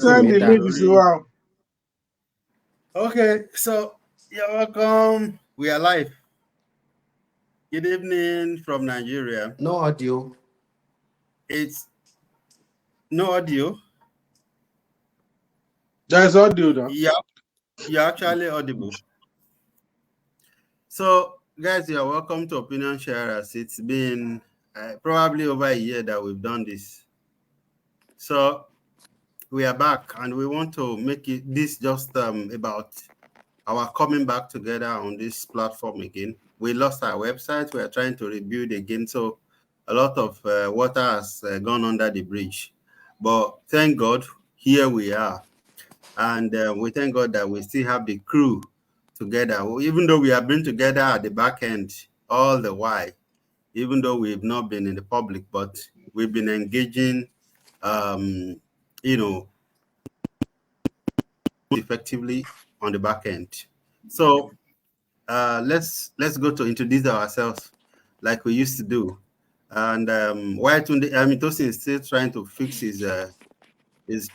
Send the link Sorry. to wow. Okay, so you're welcome. We are live. Good evening from Nigeria. No audio. It's no audio. There's audio now. Yeah, you're actually audible. So, guys, you're welcome to Opinion Sharers. It's been probably over a year that we've done this. So, we are back and we want to make it this just about our coming back together on this platform again. We lost our website. We are trying to rebuild again. So a lot of water has gone under the bridge. But thank God, here we are. And we thank God that we still have the crew together. Even though we have been together at the back end all the while, even though we've not been in the public, but we've been engaging, um, you know, effectively on the back end. So let's go to introduce ourselves like we used to do. And while Tosin is still trying to fix his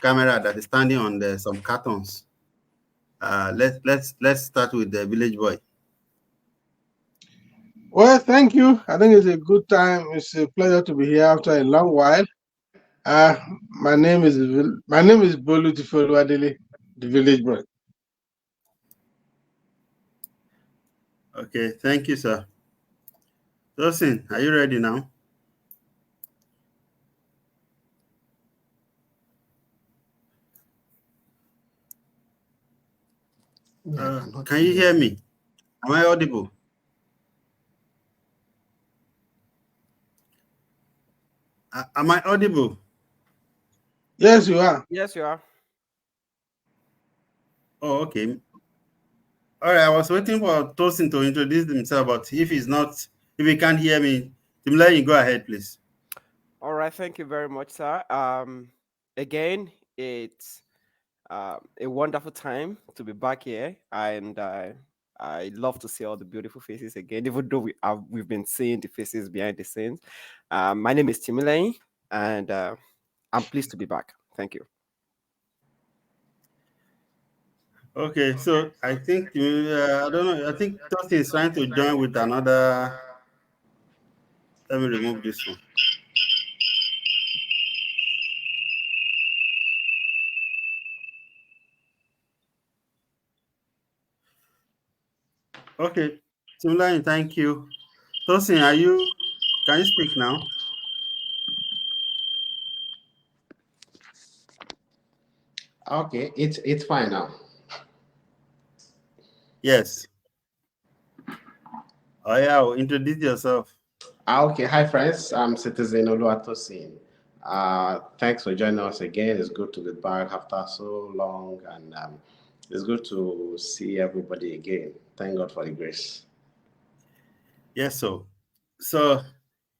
camera that is standing on some cartons. Let's start with the village boy. Well, thank you. I think it's a good time. It's a pleasure to be here after a long while. Uh, my name is Bolu Tifoluadele, the village boy. Okay, thank you, sir. Tosin, are you ready now? Me, I cannot Can you hear hear you. me? Am I audible? Am I audible? Yes, you are. Yes, you are. Oh, okay. All right, I was waiting for Tosin to introduce himself, but if he can't hear me, Timlay, go ahead, please. All right. Thank you very much, sir. Again, it's a wonderful time to be back here, and I love to see all the beautiful faces again, even though we've been seeing the faces behind the scenes. My name is Timilane, and I'm pleased to be back. Thank you. Okay, so I think I don't know. I think Tosin is trying to join with another. Let me remove this one. Okay, Timlay, thank you. Tosin, are you? Can you speak now? Okay, it's fine now. Yes. Oh yeah, well, introduce yourself. Okay, hi friends. I'm Citizen Oluwatosin. Thanks for joining us again. It's good to be back after so long, and it's good to see everybody again. Thank God for the grace. Yes, so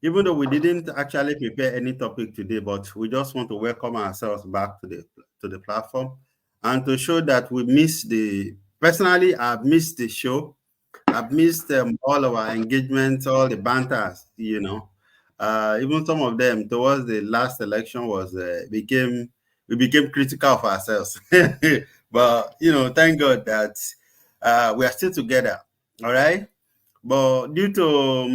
even though we didn't actually prepare any topic today, but we just want to welcome ourselves back to the platform and to show that we missed the. Personally, I've missed the show. I've missed all of our engagements, all the banters. Even some of them towards the last election was became we became critical of ourselves. But thank God that we are still together. All right. But due to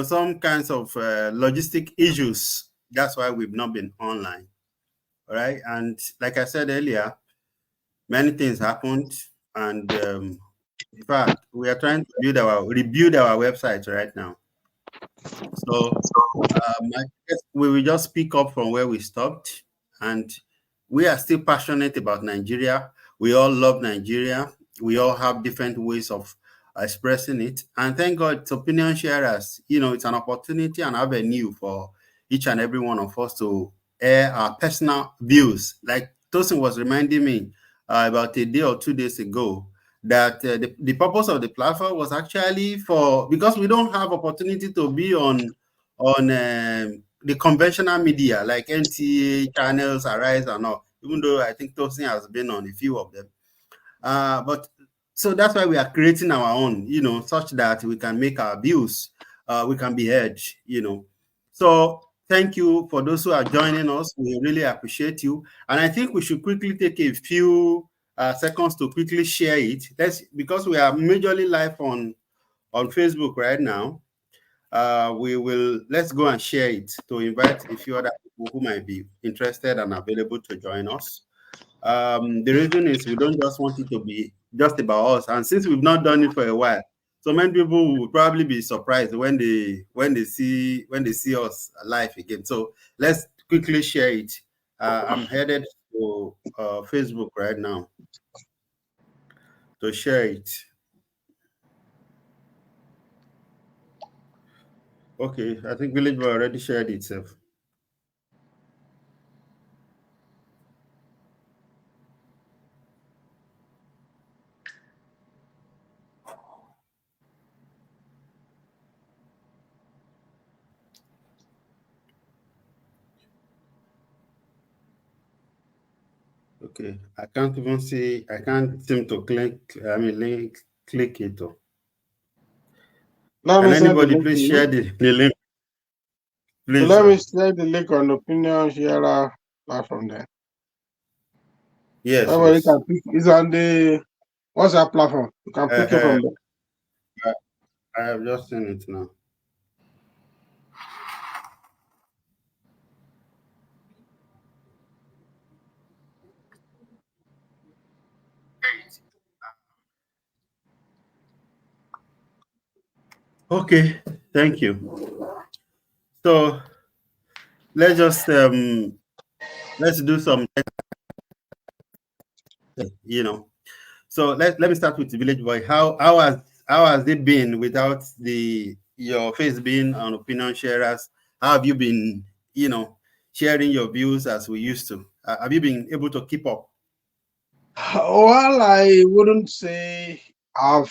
some kinds of logistic issues, that's why we've not been online. All right. And like I said earlier, many things happened. And in fact, we are trying to rebuild our website right now. So I guess we will just pick up from where we stopped. And we are still passionate about Nigeria. We all love Nigeria. We all have different ways of expressing it. And thank God, it's opinion sharers. It's an opportunity and avenue for each and every one of us to air our personal views. Like Tosin was reminding me about a day or 2 days ago that the purpose of the platform was actually for because we don't have opportunity to be on the conventional media like NTA channels, Arise and all, even though I think Tosin has been on a few of them. But so that's why we are creating our own, such that we can make our views, we can be heard. So thank you for those who are joining us. We really appreciate you. And I think we should quickly take a few seconds to quickly share it. Because we are majorly live on Facebook right now. Let's go and share it to invite a few other people who might be interested and available to join us. The reason is we don't just want it to be just about us, and since we've not done it for a while, so many people will probably be surprised when they see us live again. So let's quickly share it. I'm headed to Facebook right now to share it. Okay, I think Village Boy already shared itself. Okay, I can't even see. I can't seem to click. I mean, click it. Let Can me send the anybody link to please share you. the link, So please? let me share the link on opinion sharer platform there. Yes, Everybody yes. can pick. It's on the WhatsApp platform. You can pick it Uh, from there. I have just seen it now. Okay, thank you. So let's just let's do some, you know. So let me start with the Village Boy. How has it been without your face being on opinion sharers? How have you been, sharing your views as we used to? Have you been able to keep up? Well, I wouldn't say I've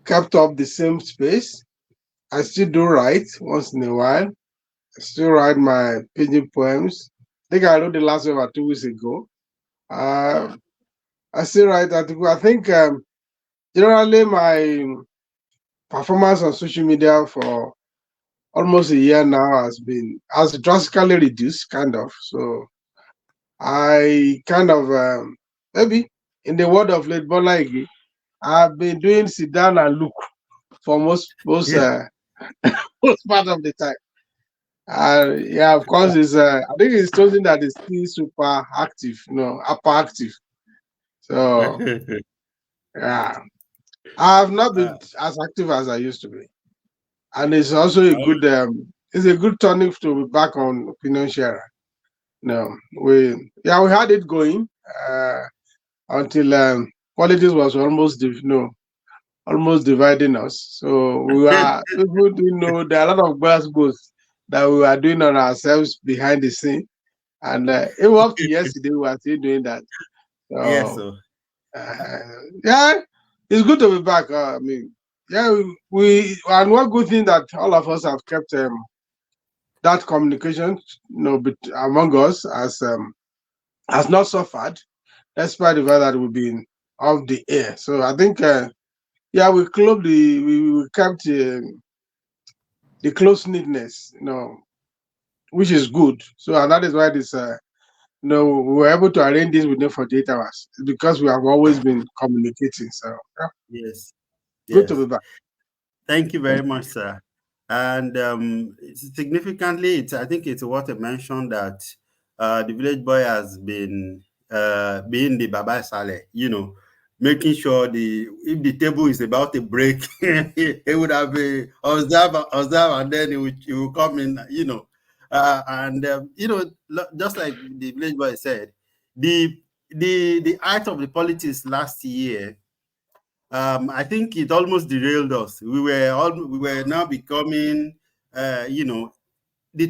kept up the same space. I still do write once in a while. I still write my pidgin poems. I think I wrote the last one about 2 weeks ago. Uh, I still write articles. I think generally my performance on social media for almost a year now has drastically reduced, kind of. So I kind of maybe in the word of late Bola Ige, I've been doing sit down and look for most Yeah. most part of the time. Yeah, of course, it's I think it's something that is still super active, upper active. So yeah, I have not uh, been as active as I used to be, and it's also a good tonic to be back on opinion sharing. No, we had it going until politics was almost dividing us. So people do know there are a lot of goals that we were doing on ourselves behind the scene, and even up to yesterday we were still doing that. yes, So so uh, yeah, it's good to be back. I mean, yeah, and one good thing that all of us have kept that communication, among us has not suffered, despite the fact that we've been off the air. So I think, yeah, we kept the close knitness, which is good. So and that is why we were able to arrange this within 48 hours because we have always been communicating. So yeah, yes, good to be yes. back. Thank you very much, sir. And significantly, I think it's what I mentioned that the Village Boy has been being the Baba Saleh, making sure if the table is about to break, he would have observe, and then he will come in, and just like the Village Boy said, the the height of the politics last year, I think it almost derailed us. We were now becoming, the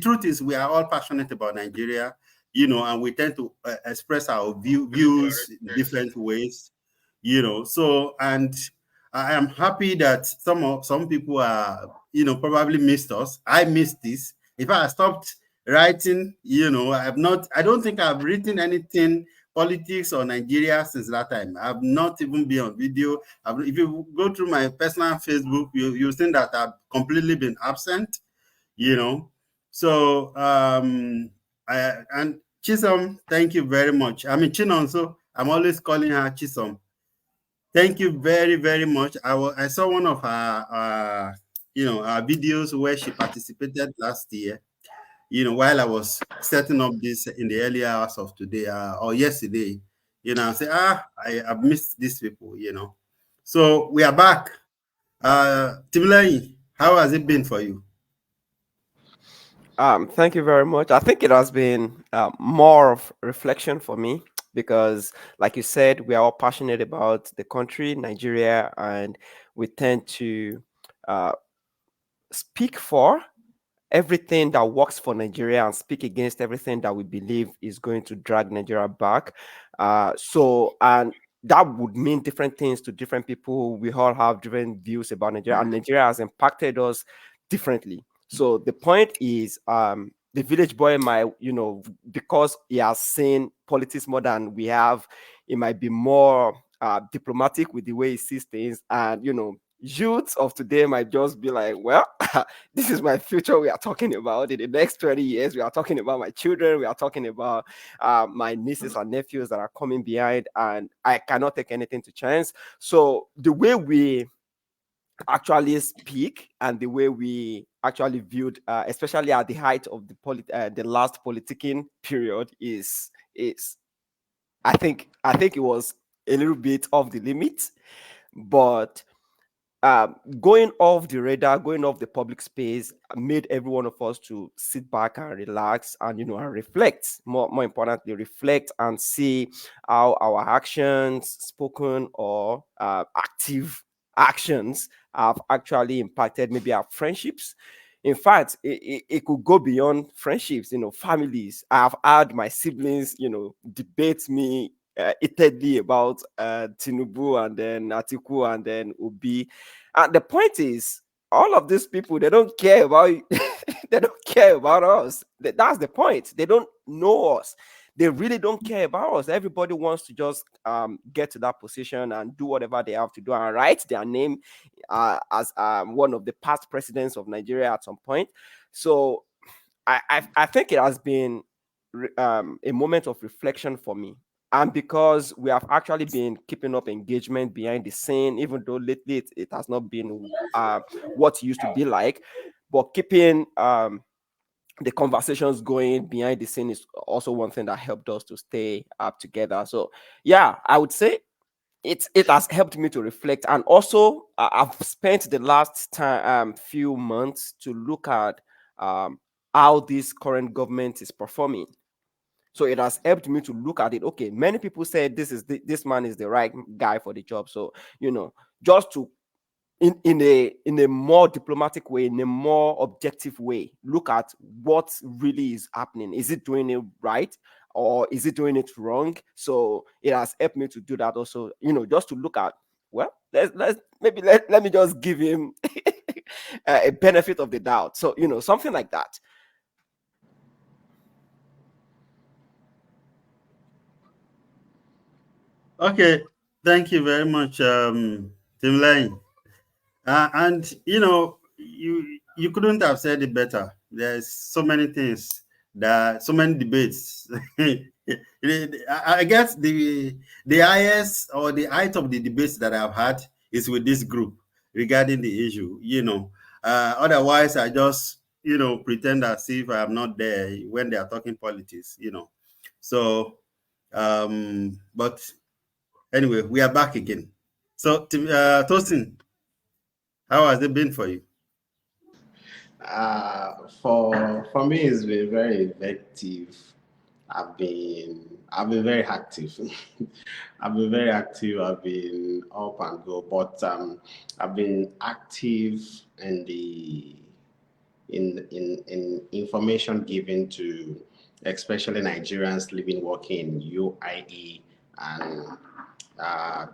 truth is we are all passionate about Nigeria, and we tend to express our views in different ways, So, and I am happy that some people are, probably missed us. I missed this. In fact, I stopped writing. I don't think I've written anything politics or Nigeria since that time. I've not even been on video. If you go through my personal Facebook, you'll see that I've completely been absent, you know. So and Chisom, thank you very much. I mean Chinonso, I'm always calling her Chisom. Thank you very, very much. I saw one of her her videos where she participated last year, while I was setting up this in the early hours of today or yesterday, I say, I've missed these people. So we are back. Timlay, how has it been for you? Thank you very much. I think it has been more of reflection for me because, like you said, we are all passionate about the country, Nigeria, and we tend to uh, speak for everything that works for Nigeria and speak against everything that we believe is going to drag Nigeria back. And that would mean different things to different people. We all have different views about Nigeria, and Nigeria has impacted us differently. So the point is, the village boy might, because he has seen politics more than we have, he might be more diplomatic with the way he sees things, and youths of today might just be like, well, this is my future we are talking about. In the next 20 years, we are talking about my children, we are talking about my nieces and nephews that are coming behind, and I cannot take anything to chance. So the way we actually speak and the way we actually viewed, especially at the height of the last politicking period, is I think it was a little bit off the limit, but going off the radar, going off the public space, made every one of us to sit back and relax and and reflect. More importantly, reflect and see how our actions, spoken or active actions, have actually impacted maybe our friendships. In fact, it could go beyond friendships. Families. I've had my siblings, debate me heatedly about Tinubu and then Atiku and then Obi, and the point is, all of these people, they don't care about they don't care about us. That's the point. They don't know us. They really don't care about us. Everybody wants to just get to that position and do whatever they have to do and write their name as one of the past presidents of Nigeria at some point. So I think it has been a moment of reflection for me. And because we have actually been keeping up engagement behind the scene, even though lately it has not been what it used to be like, but keeping the conversations going behind the scene is also one thing that helped us to stay up together. So yeah, I would say it has helped me to reflect, and also I've spent the last time few months to look at um, how this current government is performing. So it has helped me to look at it. Okay, many people said this man is the right guy for the job. So just to in a more diplomatic way, in a more objective way, look at what really is happening. Is it doing it right, or is it doing it wrong? So it has helped me to do that also. Just to look at, well, let me just give him a benefit of the doubt. So something like that. Okay, thank you very much, Timlay. And you couldn't have said it better. There's so many things, so many debates. I guess the highest or the height of the debates that I've had is with this group regarding the issue. Otherwise I just pretend as if I'm not there when they are talking politics. So but anyway, we are back again. So Tosin, how has it been for you? For me, it's been very effective. I've been very active. I've been very active. I've been up and go, but I've been active in the in information given to especially Nigerians living working in UIE and uh,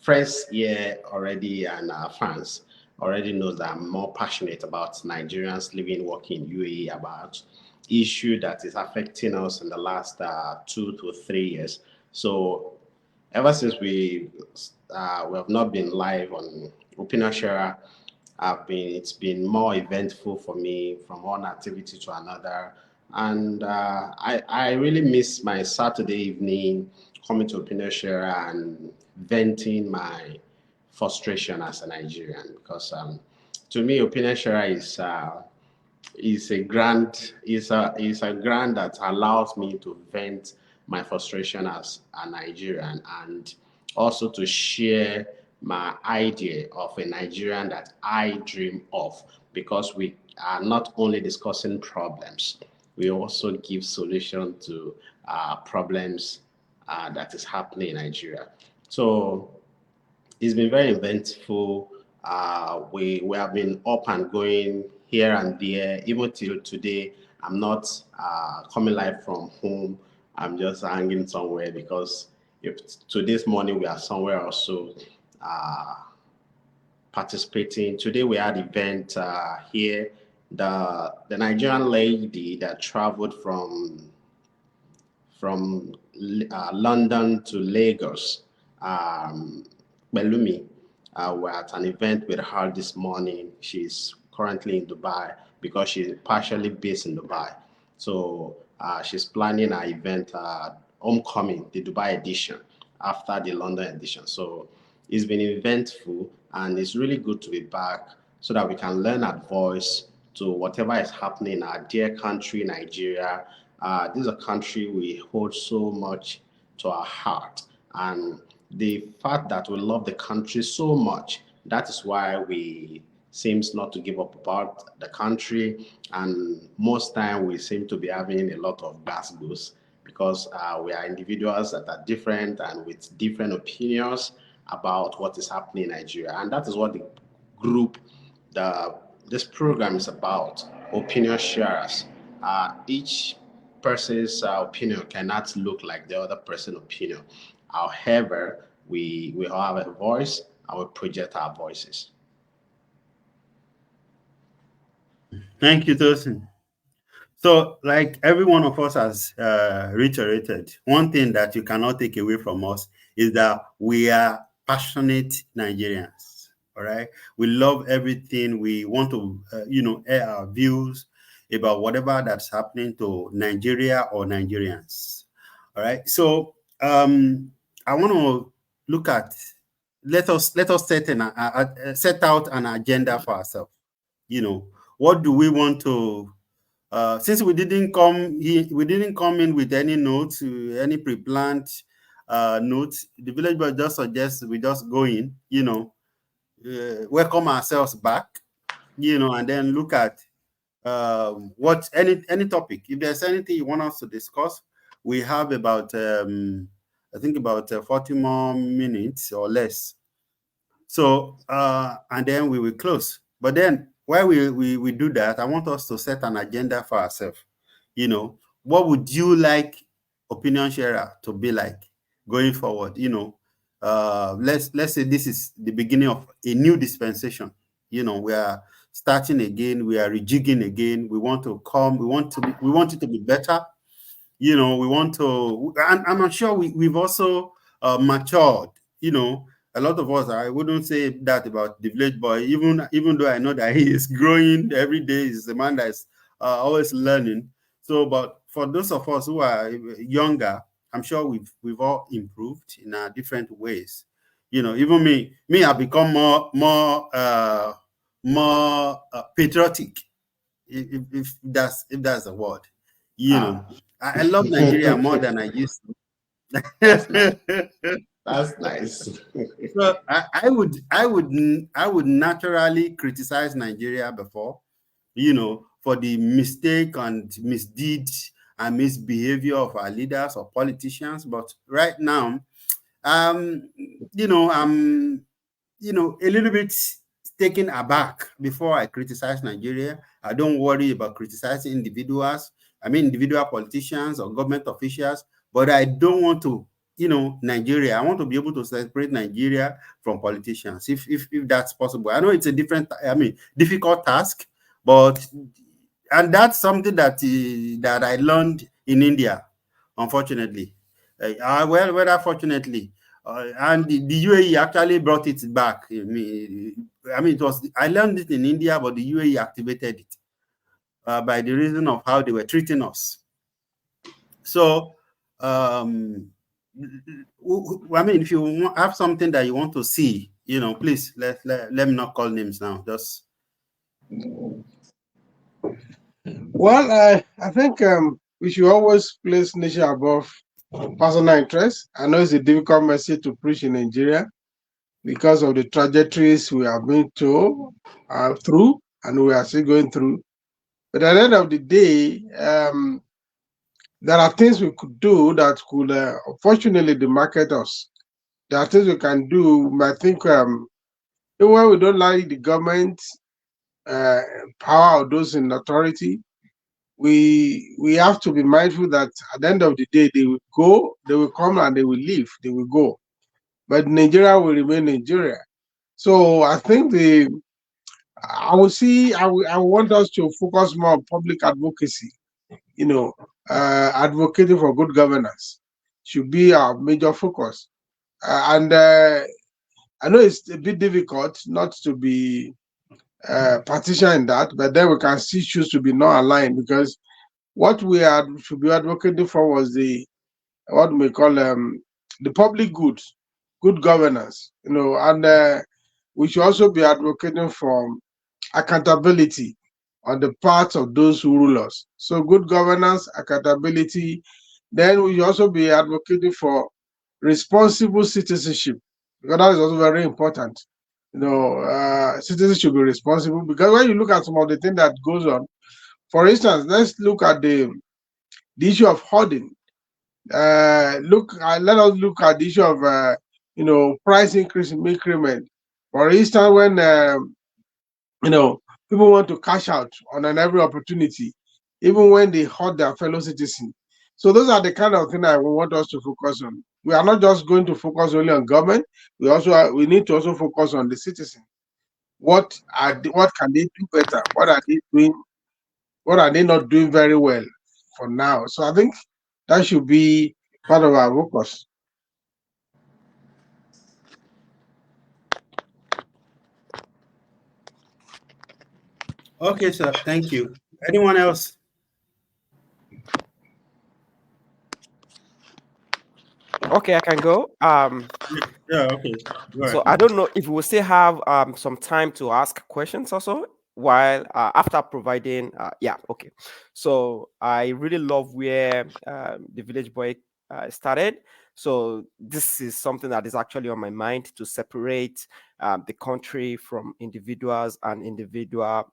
friends here already and fans already knows that I'm more passionate about Nigerians living working in UAE about issue that is affecting us in the last 2 to 3 years. So ever since we have not been live on Opina Share, It's been more eventful for me from one activity to another. And I really miss my Saturday evening coming to Opinion Share and venting my frustration as a Nigerian, because to me, Opinion Share is a grant that allows me to vent my frustration as a Nigerian, and also to share my idea of a Nigerian that I dream of, because we are not only discussing problems, we also give solution to problems that is happening in Nigeria. So it's been very eventful. We have been up and going here and there. Even till today, I'm not coming live from home. I'm just hanging somewhere, because if to this morning we are somewhere also uh, participating. Today we had event here. The Nigerian lady that traveled from London to Lagos, Belumi. We're at an event with her this morning. She's currently in Dubai because she's partially based in Dubai. So she's planning an event, homecoming, the Dubai edition, after the London edition. So it's been eventful, and it's really good to be back so that we can learn our voice to whatever is happening in our dear country, Nigeria. This is a country we hold so much to our heart. And the fact that we love the country so much, that is why we seems not to give up about the country. And most time we seem to be having a lot of gas boost, because we are individuals that are different and with different opinions about what is happening in Nigeria. And that is what the group, the this program is about: opinion sharers. Each person's opinion cannot look like the other person's opinion. However, we all have a voice and we project our voices. Thank you, Tosin. So, like every one of us has reiterated, one thing that you cannot take away from us is that we are passionate Nigerians. All right, we love everything. We want to, air our views about whatever that's happening to Nigeria or Nigerians. All right, so I want to look at let us set out an agenda for ourselves. What do we want to since we didn't come in with any notes, any pre-planned notes. The village boy just suggests we just go in, welcome ourselves back, and then look at what any topic. If there's anything you want us to discuss, we have about I think about 40 more minutes or less. So, and then we will close. But then while we do that, I want us to set an agenda for ourselves. What would you like opinion sharer to be like going forward? Let's say this is the beginning of a new dispensation. We are starting again, we are rejigging again. We want to come, we want it to be better. We want to, and I'm sure we've also matured. A lot of us, I wouldn't say that about the village boy, even though I know that he is growing every day. He's a man that's always learning. So, but for those of us who are younger, I'm sure we've all improved in our different ways. Even me, I've become more patriotic, if that's the word. You Ah, know, I love Nigeria more than I used that's nice. to. That's nice. So I would naturally criticize Nigeria before, for the mistake and misdeeds and misbehavior of our leaders or politicians. But right now, um, I'm a little bit taken aback before I criticize Nigeria. I don't worry about criticizing individuals. I mean, individual politicians or government officials, but I don't want to, Nigeria. I want to be able to separate Nigeria from politicians, if that's possible. I know it's a difficult task, but and that's something that I learned in India, unfortunately. Well, fortunately, and the UAE actually brought it back. I mean, it was I learned it in India, but the UAE activated it by the reason of how they were treating us. So, I mean, if you have something that you want to see, please let me not call names now. Just Well, I think we should always place nation above personal interest. I know it's a difficult message to preach in Nigeria because of the trajectories we have been through and we are still going through. But at the end of the day, there are things we could do that could, unfortunately, demarcate us. There are things we can do. I think even when we don't like the government uh, power or those in authority, we have to be mindful that at the end of the day, they will go, they will come, and they will leave. They will go, but Nigeria will remain Nigeria. So I think I want us to focus more on public advocacy. You know, advocating for good governance should be our major focus. And I know it's a bit difficult not to be partisan in that, but then we can still choose to be non-aligned because what should be advocating for was what we call the public good, good governance. And we should also be advocating for accountability on the part of those who rule us. So good governance, accountability. Then we should also be advocating for responsible citizenship because that is also very important. Citizens should be responsible because when you look at some of the things that goes on, for instance, let's look at the issue of hoarding. Let us look at the issue of price increase in increment. For instance, when you know people want to cash out on every opportunity, even when they hurt their fellow citizen. So those are the kind of thing I want us to focus on. We are not just going to focus only on government. We need to also focus on the citizen. What can they do better? What are they doing? What are they not doing very well for now? So I think that should be part of our focus. okay, sir. Thank you. Anyone else? Okay, I can go. Yeah. Okay. Go So ahead. I don't know if we will still have some time to ask questions also while after providing yeah, okay. So I really love where the village boy started. So this is something that is actually on my mind to separate the country from individuals and individual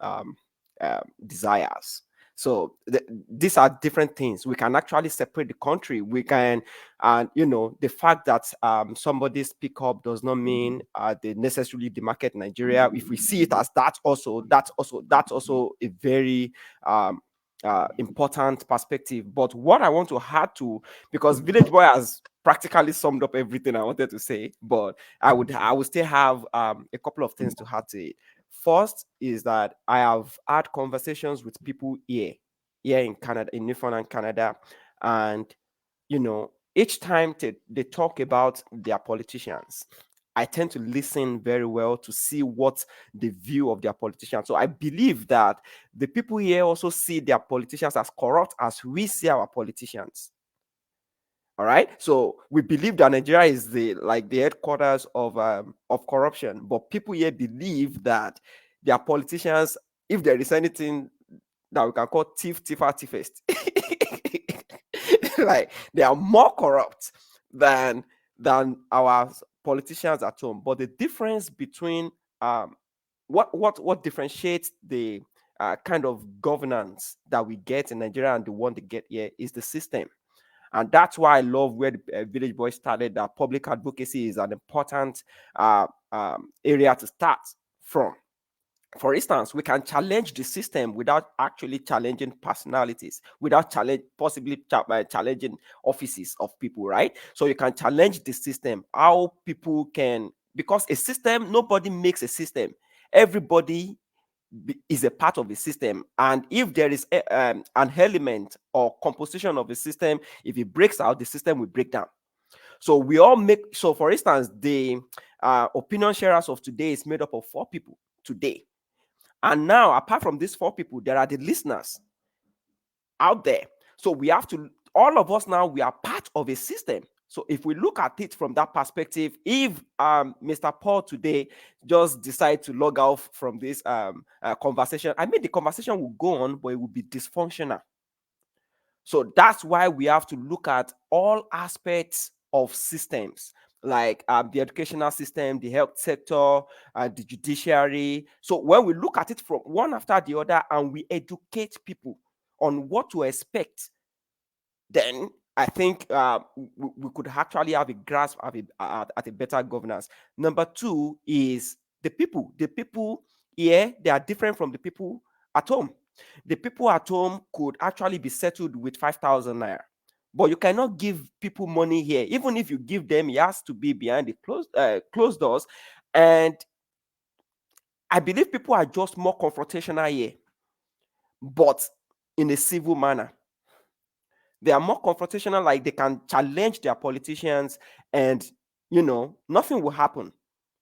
desires. So these are different things. We can actually separate the country. We can, and the fact that somebody speak up does not mean they necessarily demarcate Nigeria. If we see it as that, that's also a very important perspective. But what I want to add to, because Village Boy has practically summed up everything I wanted to say, but I would still have a couple of things to add to it. First is that I have had conversations with people here in Canada, in Newfoundland, Canada, and each time they talk about their politicians, I tend to listen very well to see what the view of their politicians. So I believe that the people here also see their politicians as corrupt as we see our politicians. All right. So we believe that Nigeria is the headquarters of corruption, but people here believe that their politicians, if there is anything that we can call thiefest, like they are more corrupt than our politicians at home. But the difference between what differentiates the kind of governance that we get in Nigeria and the one they get here is the system. And that's why I love where the Village Boy started, that public advocacy is an important area to start from. For instance, we can challenge the system without actually challenging personalities, without challenging offices of people, right? So you can challenge the system, how people can, because a system, nobody makes a system. Everybody is a part of the system, and if there is an element or composition of the system, if it breaks out, the system will break down. So we all make, so for instance, opinion sharers of today is made up of 4 people today. And now, apart from these 4 people, there are the listeners out there. So we have to, all of us now, we are part of a system. So if we look at it from that perspective, if Mr. Paul today just decide to log off from this conversation, I mean, the conversation will go on, but it will be dysfunctional. So that's why we have to look at all aspects of systems, like the educational system, the health sector, the judiciary. So when we look at it from one after the other and we educate people on what to expect, then I think we could actually have a grasp of at a better governance. Number two is the people. The people here, they are different from the people at home. The people at home could actually be settled with 5,000 naira. But you cannot give people money here. Even if you give them, it has to be behind the closed doors. And I believe people are just more confrontational here, but in a civil manner. They are more confrontational, like they can challenge their politicians, and nothing will happen.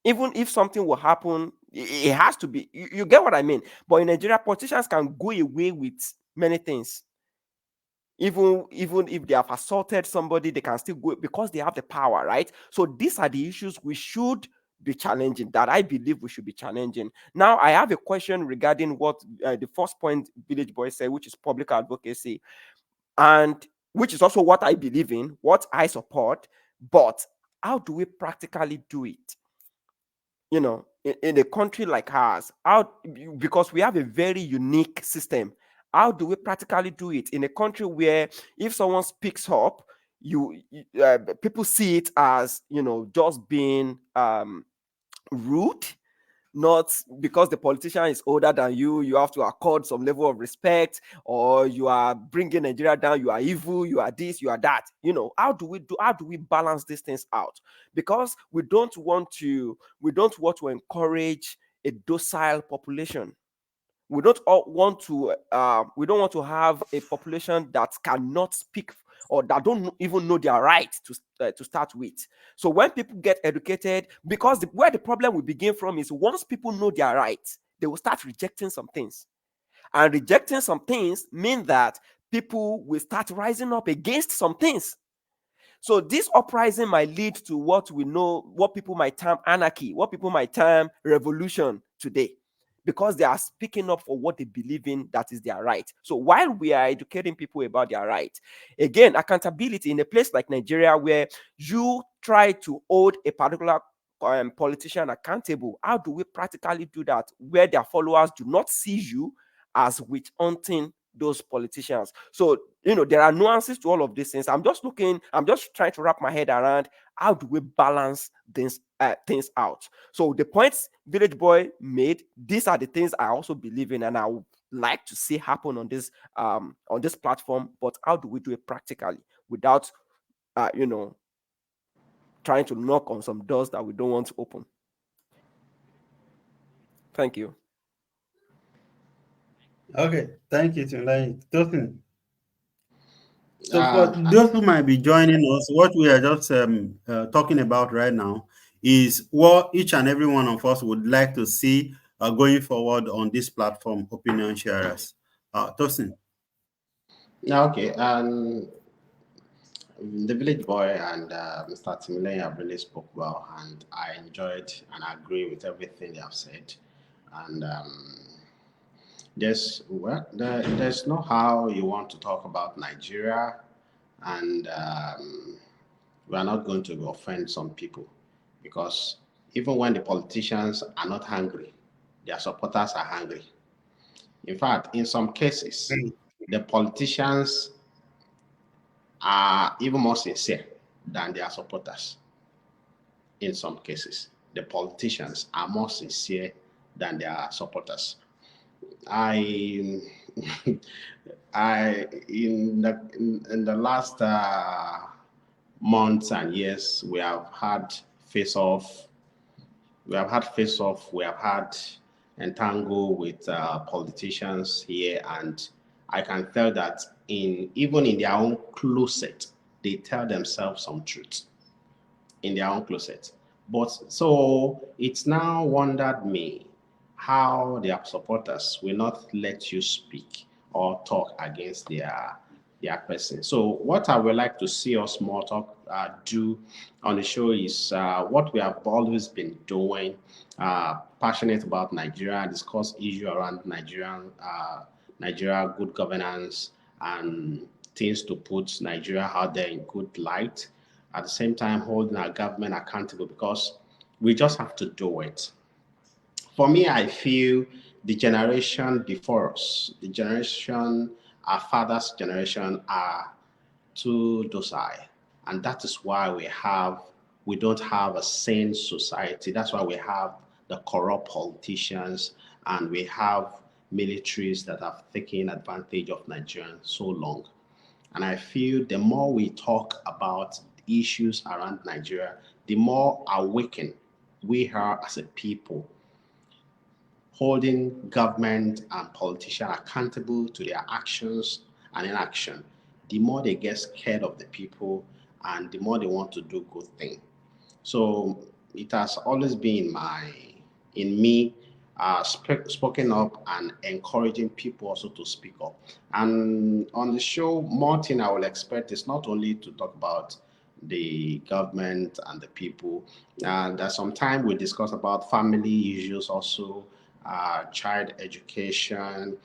Even if something will happen, it has to be, you get what I mean. But in Nigeria, politicians can go away with many things. Even if they have assaulted somebody, they can still go because they have the power, right? So these are the issues we should be challenging, that I believe we should be challenging. Now, I have a question regarding what the first point Village Boy said, which is public advocacy, and which is also what I believe in, what I support. But how do we practically do it? In a country like ours, how, because we have a very unique system. How do we practically do it in a country where if someone speaks up, people see it as just being rude, not because the politician is older than you have to accord some level of respect, or you are bringing Nigeria down, you are evil, you are this, you are that. How do we balance these things out? Because we don't want to encourage a docile population. We don't want to have a population that cannot speak, or that don't even know their right to start with. So when people get educated, because where the problem will begin from is once people know their rights, they will start rejecting some things, and rejecting some things mean that people will start rising up against some things. So this uprising might lead to what people might term anarchy, what people might term revolution today, because they are speaking up for what they believe in, that is their right. So while we are educating people about their right, again, accountability in a place like Nigeria, where you try to hold a particular politician accountable, how do we practically do that where their followers do not see you as witch hunting those politicians? So there are nuances to all of these things. I'm just trying to wrap my head around how do we balance things out. So the points Village Boy made, these are the things I also believe in, and I would like to see happen on this platform. But how do we do it practically without uh, you know trying to knock on some doors that we don't want to open? Thank you. Okay, thank you, Tunde. Tosin, so for Uh, those who might be joining us, what we are just talking about right now is what each and every one of us would like to see going forward on this platform, Opinion Sharers. Tosin. okay. The village boy and Mr. Timile have really spoke well, and I enjoyed and agree with everything they have said. And there's no how you want to talk about Nigeria, and we are not going to offend some people, because even when the politicians are not hungry, their supporters are hungry. In fact, in some cases, the politicians are even more sincere than their supporters. In some cases, the politicians are more sincere than their supporters. I, in the last months and years, we have had face off, we have had entangle with politicians here, and I can tell that even in their own closet, they tell themselves some truth in their own closet. But so it's now wondered me how their supporters will not let you speak or talk against their person. So what I would like to see us more talk do on the show is what we have always been doing. Passionate about Nigeria, discuss issue around Nigeria, good governance, and things to put Nigeria out there in good light. At the same time, holding our government accountable because we just have to do it. For me, I feel the generation before us, the generation, our father's generation, are too docile, and that is why we don't have a sane society. That's why we have the corrupt politicians, and we have militaries that have taken advantage of Nigerians so long. And I feel the more we talk about issues around Nigeria, the more awakened we are as a people, holding government and politicians accountable to their actions and inaction. The more they get scared of the people and the more they want to do good things. So it has always been in me, spoken up and encouraging people also to speak up. And on the show, more thing I will expect is not only to talk about the government and the people. And sometimes we discuss about family issues also, child education,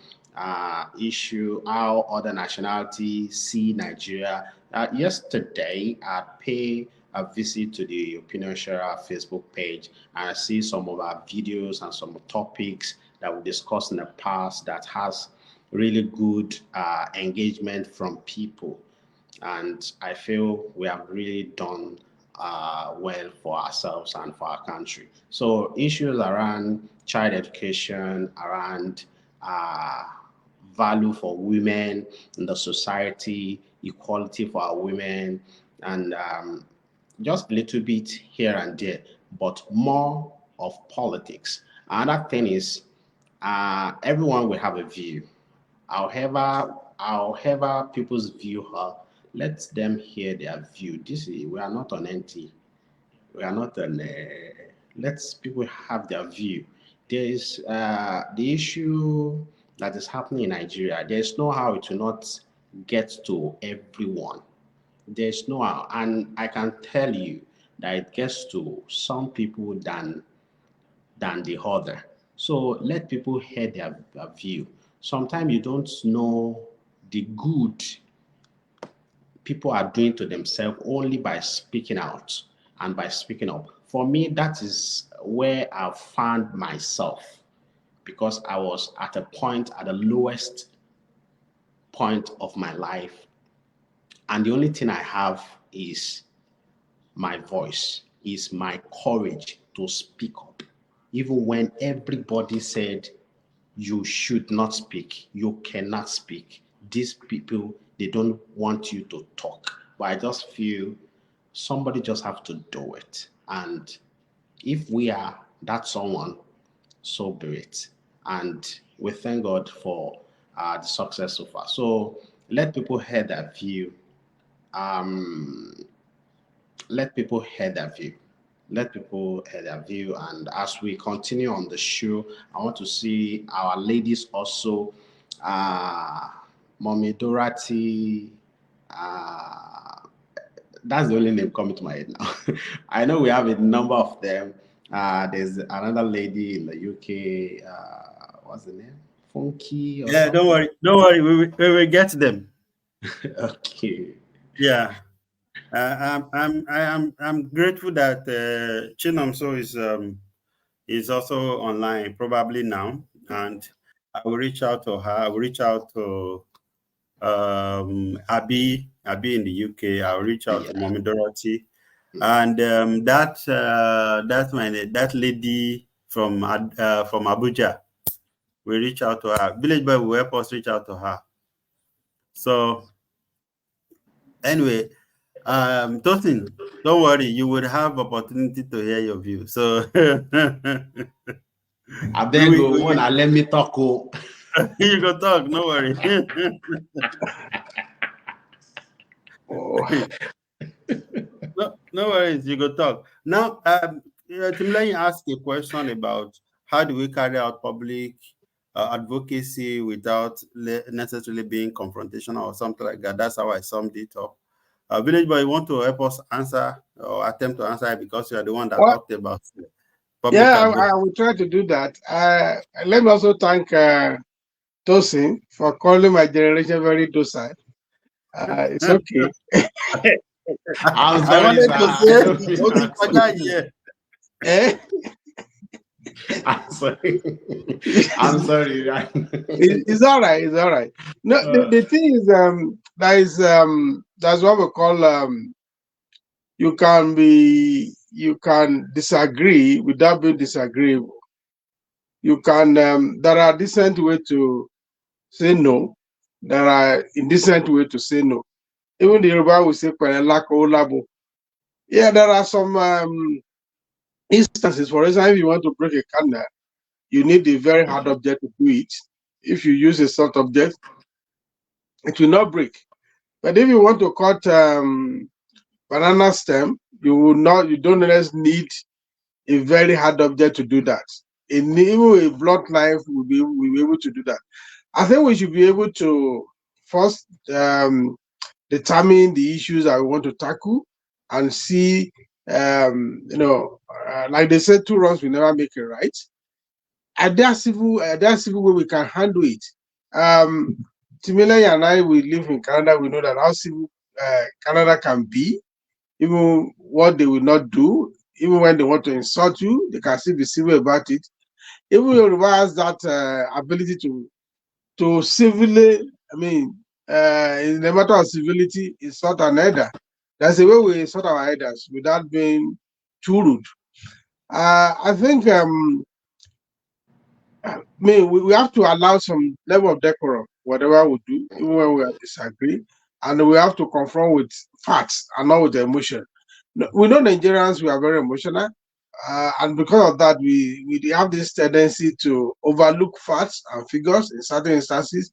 issue, how other nationalities see Nigeria. Yesterday, I paid a visit to the Opinion Sharer Facebook page, and I see some of our videos and some topics that we discussed in the past that has really good engagement from people. And I feel we have really done well for ourselves and for our country. So issues around child education, around uh, value for women in the society, equality for our women, and just a little bit here and there, but more of politics. Another thing is everyone will have a view. However people's view her, let them hear their view. This is we are not on NT. We are not on. Let people have their view. There is the issue that is happening in Nigeria. There is no how it will not get to everyone. There's no how, and I can tell you that it gets to some people than the other. So let people hear their view. Sometimes you don't know the good people are doing to themselves only by speaking out and by speaking up. For me, that is where I found myself because I was at a point, at the lowest point of my life. And the only thing I have is my voice, is my courage to speak up. Even when everybody said you should not speak, you cannot speak. These people, they don't want you to talk. But I just feel somebody just have to do it. And if we are that someone, so be it. And we thank God for the success so far. So let people hear their view. Um, let people hear their view. Let people hear their view. And as we continue on the show, I want to see our ladies also. Uh, Mommy Dorothy. Uh, that's the only name coming to my head now. I know we have a number of them. There's another lady in the UK. What's the name? Funky or Yeah, don't something. worry, don't worry. We will get them. Okay. Yeah, I'm grateful that Chinamso is also online, probably now, and I will reach out to her. I will reach out to Abby in the UK. I'll reach out to Yeah. Mommy Dorothy, and that lady from Abuja. We reach out to her. Village Boy will help us reach out to her. So anyway, Tosin, don't worry, you would have opportunity to hear your view. So I we beg will, you, one, let me talk. Oh. you go talk, no worry. Oh, No, no worries, you go talk. Now, Timlane asked a question about how do we carry out public advocacy without necessarily being confrontational or something like that. That's how I summed it up. Village Boy, you want to help us answer or attempt to answer it because you are the one that Well, talked about public yeah, I advocacy. will try to do that. Let me also thank Tosin for calling my generation very docile. It's okay. I'm I sorry, wanted sir. to I say, don't mean okay, that. for that year. Eh? I'm sorry. I'm sorry. It's all right. It's all right. No, Uh, the thing is, that's what we call you can disagree without being disagreeable. You can there are decent way to say no. There are indecent way to say no. Even the Yoruba will say "Pẹ̀lẹ́ labo." Yeah, there are some instances. For example, if you want to break a candle, you need a very hard object to do it. If you use a soft object, it will not break. But if you want to cut banana stem, you will not. You don't always need a very hard object to do that. Even a blunt knife will be able to do that. I think we should be able to first determine the issues that we want to tackle and see, like they said, two wrongs will never make a right. Are there civil way we can handle it? Um, Timile and I, we live in Canada. We know that how civil Canada can be, even what they will not do, even when they want to insult you, they can still be civil about it. Even Yoruba has that ability to civilly, I mean, in the matter of civility, insult an elder. That's the way we insult our elders without being too rude. I think we have to allow some level of decorum, whatever we do, even when we disagree, and we have to confront with facts and not with emotion. We know Nigerians, we are very emotional, and because of that, we have this tendency to overlook facts and figures in certain instances.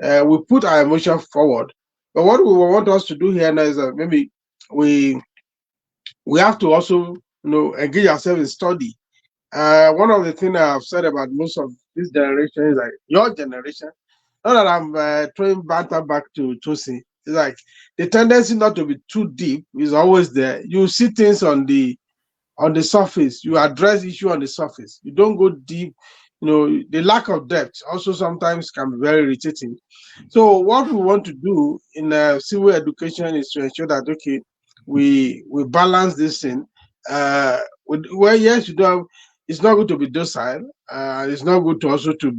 We put our emotion forward, but what we want us to do here now is that maybe we we have to also engage ourselves in study. One of the things I've said about most of this generation is like your generation. Not that I'm throwing banter back to Tosi. It's like the tendency not to be too deep is always there. You see things on the surface. You address issue on the surface. You don't go deep. The lack of depth also sometimes can be very irritating. So what we want to do in civil education is to ensure that okay, we balance this thing. Well, yes, you don't. It's not good to be docile. It's not good to also to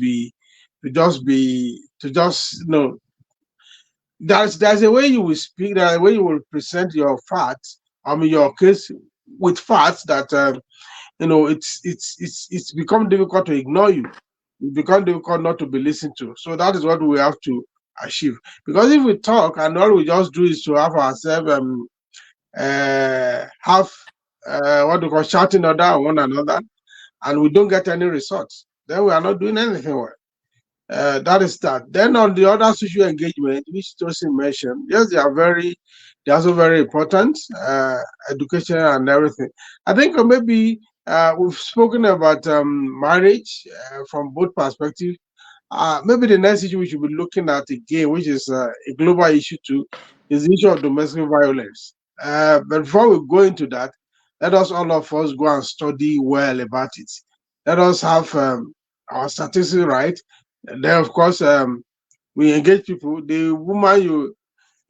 just there's a way you will speak. There's a way you will present your facts. I mean your case with facts that it's become difficult to ignore you. It become difficult not to be listened to. So that is what we have to achieve. Because if we talk and all we just do is to have ourselves have what we call shouting order on one another, and we don't get any results, then we are not doing anything well. That is that. Then on the other social engagement, which Tosin mentioned, yes, they're also very important, education and everything. I think maybe we've spoken about marriage from both perspectives. Maybe the next issue we should be looking at again, which is a global issue too, is the issue of domestic violence. But before we go into that, let us all of us go and study well about it. Let us have our statistics right. And then, of course, we engage people. The woman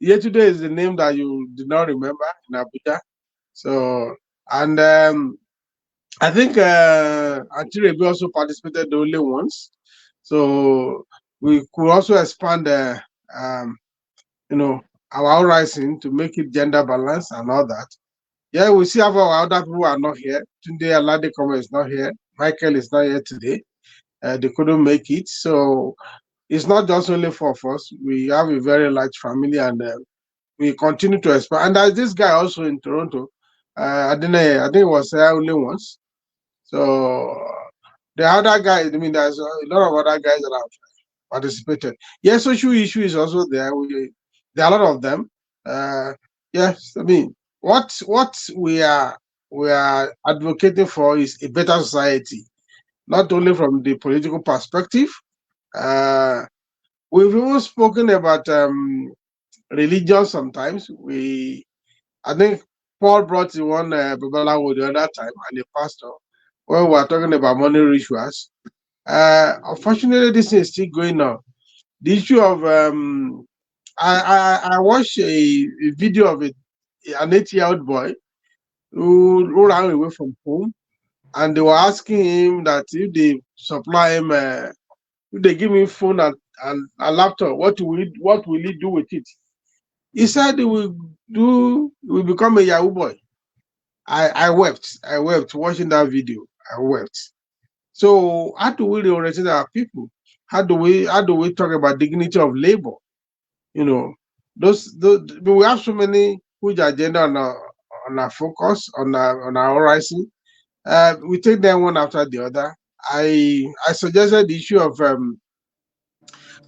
yesterday is the name that you did not remember in Abuja. So, and I think Auntie Rebe also participated the only once. So we could also expand um, you know, our rising to make it gender balance and all that. Yeah, we see how our other people are not here. Today, Aladekoma is not here. Michael is not here today. They couldn't make it. So it's not just only four of us. We have a very large family and we continue to expand. And there's this guy also in Toronto. I think it was only once. So the other guy, I mean, there's a lot of other guys that have participated. Yes, social issue is also there. There are a lot of them. Uh, yes, I mean, what we are. we are advocating for is a better society, not only from the political perspective. Uh, we've even spoken about religion sometimes. I think Paul brought in one Babalawo the other time and a pastor when we were talking about money rituals. Unfortunately, this thing is still going on. The issue of I watched a video of an 8-year-old boy who ran away from home, and they were asking him that if they supply him, if they give him phone and a laptop, what will he do with it? He said he will become a Yahoo boy. I wept. I wept watching that video. I wept. So how do we reorientate our people? How do we talk about dignity of labor? You know, those we have so many huge agenda on our focus on our horizon. We take them one after the other. I suggested the issue of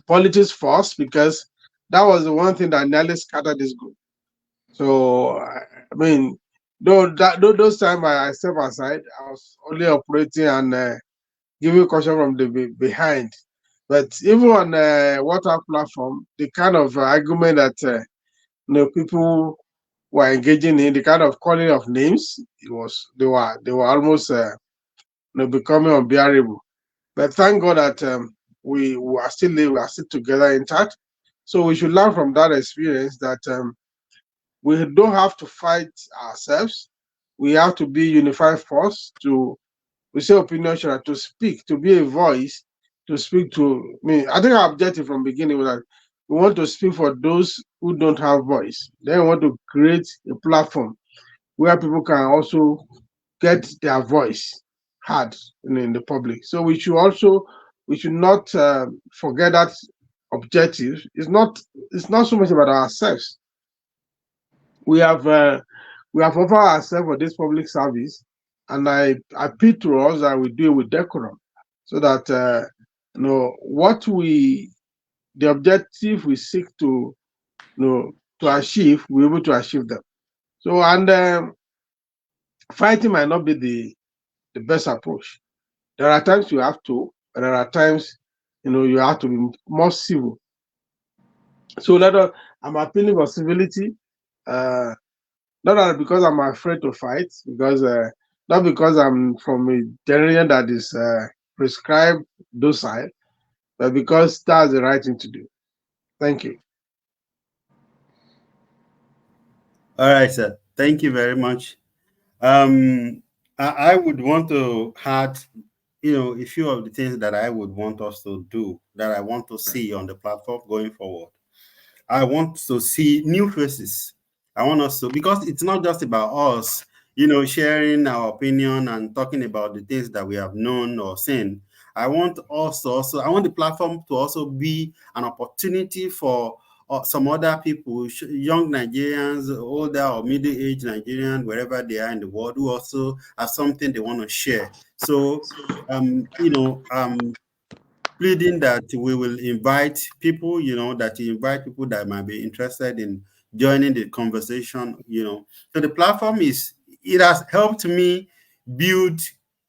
politics first because that was the one thing that nearly scattered this group. So I mean, though those time I step aside, I was only operating and giving caution from the behind. But even on WhatsApp platform, the kind of argument that people were engaging in, the kind of calling of names, it was they were almost becoming unbearable. But thank God that we are still together intact. So we should learn from that experience that we don't have to fight ourselves. We have to be unified force to we say opinion share to speak, to be a voice, to speak to me. I think our objective from beginning was that we want to speak for those who don't have voice. Then we want to create a platform where people can also get their voice heard in the public. So we should not forget that objective. It's not so much about ourselves. We have offered ourselves for this public service, and I appeal to us that we do it with decorum, so that what we the objective we seek to achieve, we're able to achieve them. So and fighting might not be the best approach. There are times you have to, but there are times you have to be more civil. So I'm appealing for civility. Uh, Not that because I'm afraid to fight, because not because I'm from a generation that is prescribed docile, but because that's the right thing to do. Thank you. All right, sir. Thank you very much. Um, I would want to add, a few of the things that I would want us to do, that I want to see on the platform going forward. I want to see new faces. I want us to, because it's not just about us, sharing our opinion and talking about the things that we have known or seen. I want us to also, I want the platform to also be an opportunity for some other people, young Nigerians, older or middle-aged Nigerians, wherever they are in the world, who also have something they want to share. So, pleading that we will invite people, that you invite people that might be interested in joining the conversation, So the platform it has helped me build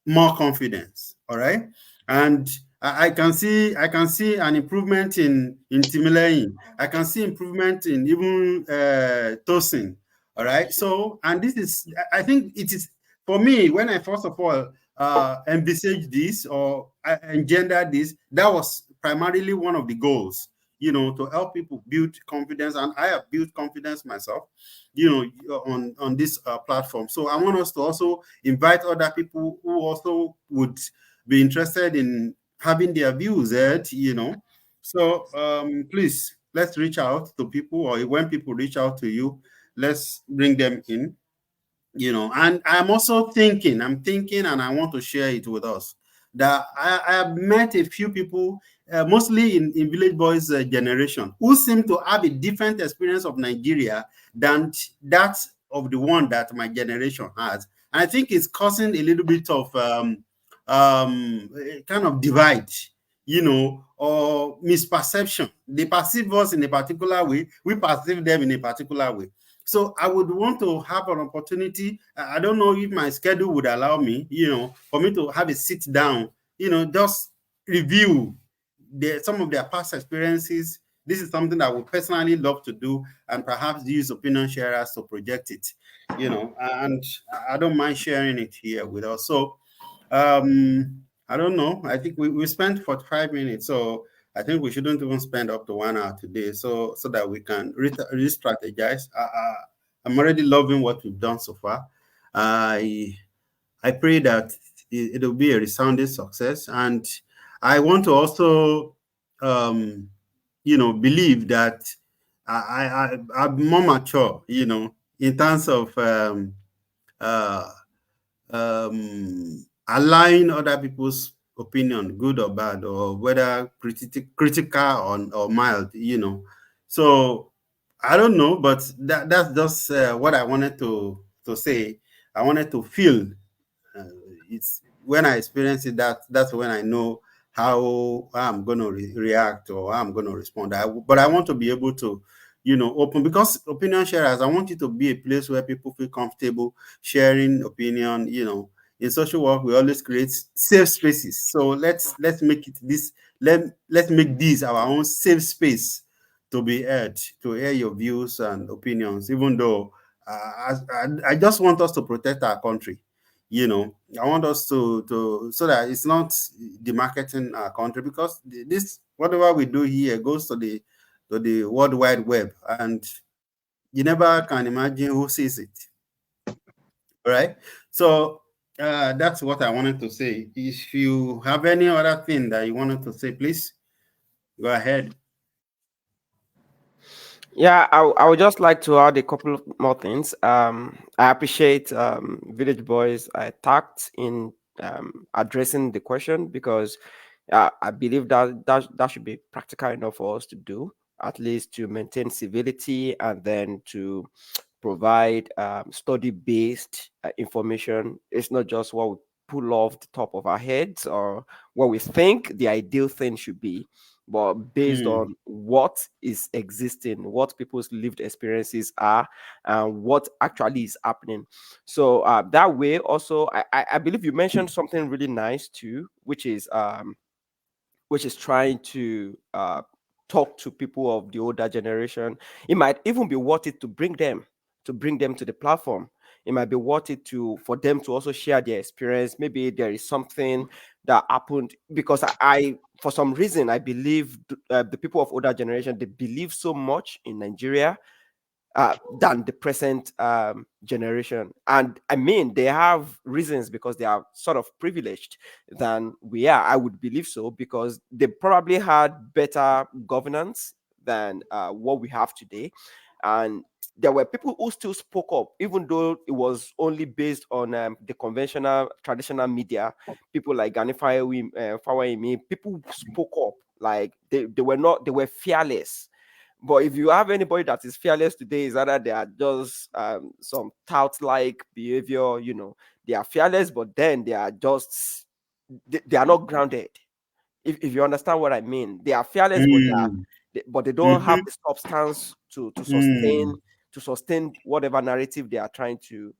more confidence. All right. And I can see an improvement in Timileyin. I can see improvement in even Tosin. All right. So, and this is, I think it is for me, when I first of all envisage this or engender this, that was primarily one of the goals, to help people build confidence. And I have built confidence myself, on this platform. So I want us to also invite other people who also would be interested in having their views heard, So please, let's reach out to people, or when people reach out to you, let's bring them in, And I'm thinking and I want to share it with us, that I have met a few people, mostly in village boys generation, who seem to have a different experience of Nigeria than that of the one that my generation has. And I think it's causing a little bit of kind of divide, or misperception. They perceive us in a particular way, we perceive them in a particular way. So I would want to have an opportunity. I don't know if my schedule would allow me, for me to have a sit down, just review some of their past experiences. This is something that I would personally love to do, and perhaps use opinion sharers to project it, and I don't mind sharing it here with us. So I don't know. I think we spent 45 minutes, so I think we shouldn't even spend up to 1 hour today, so that we can re-strategize. I'm already loving what we've done so far. I I pray that it'll be a resounding success, and I want to also, um, believe that I'm more mature, in terms of uh, allowing other people's opinion, good or bad, or whether critical or mild, So I don't know, but that's just what I wanted to say. I wanted to feel uh, it's when I experience it, that's when I know how I'm going to react or how I'm going to respond. But I want to be able to, open, because opinion sharers, I want it to be a place where people feel comfortable sharing opinion. In social work, we always create safe spaces. So let's make it this. Let's make this our own safe space to be heard, to hear your views and opinions. Even though I just want us to protect our country. I want us to so that it's not demarketing our country, because this whatever we do here goes to the world wide web, and you never can imagine who sees it. All right. So that's what I wanted to say. If you have any other thing that you wanted to say, please go ahead. Yeah, I would just like to add a couple of more things. I appreciate Village Boys tact in addressing the question, because I believe that should be practical enough for us to do, at least to maintain civility, and then to provide study-based information. It's not just what we pull off the top of our heads or what we think the ideal thing should be, but based Hmm. on what is existing, what people's lived experiences are, and what actually is happening. So that way, also, I believe you mentioned something really nice too, which is trying to talk to people of the older generation. It might even be worth it to bring them to the platform. It might be worth it to for them to also share their experience. Maybe there is something that happened, because I for some reason I believe the people of older generation, they believe so much in Nigeria than the present generation. And I mean, they have reasons, because they are sort of privileged than we are. I would believe so, because they probably had better governance than what we have today. And there were people who still spoke up, even though it was only based on the conventional, traditional media. People like Gani Fawayimi, people spoke up. Like they were not, they were fearless. But if you have anybody that is fearless today, is either they are just some tout-like behavior, they are fearless, but then they are just they are not grounded. If you understand what I mean, they are fearless, but Hmm. but they don't have Mm-hmm. the substance to sustain Hmm. whatever narrative they are trying to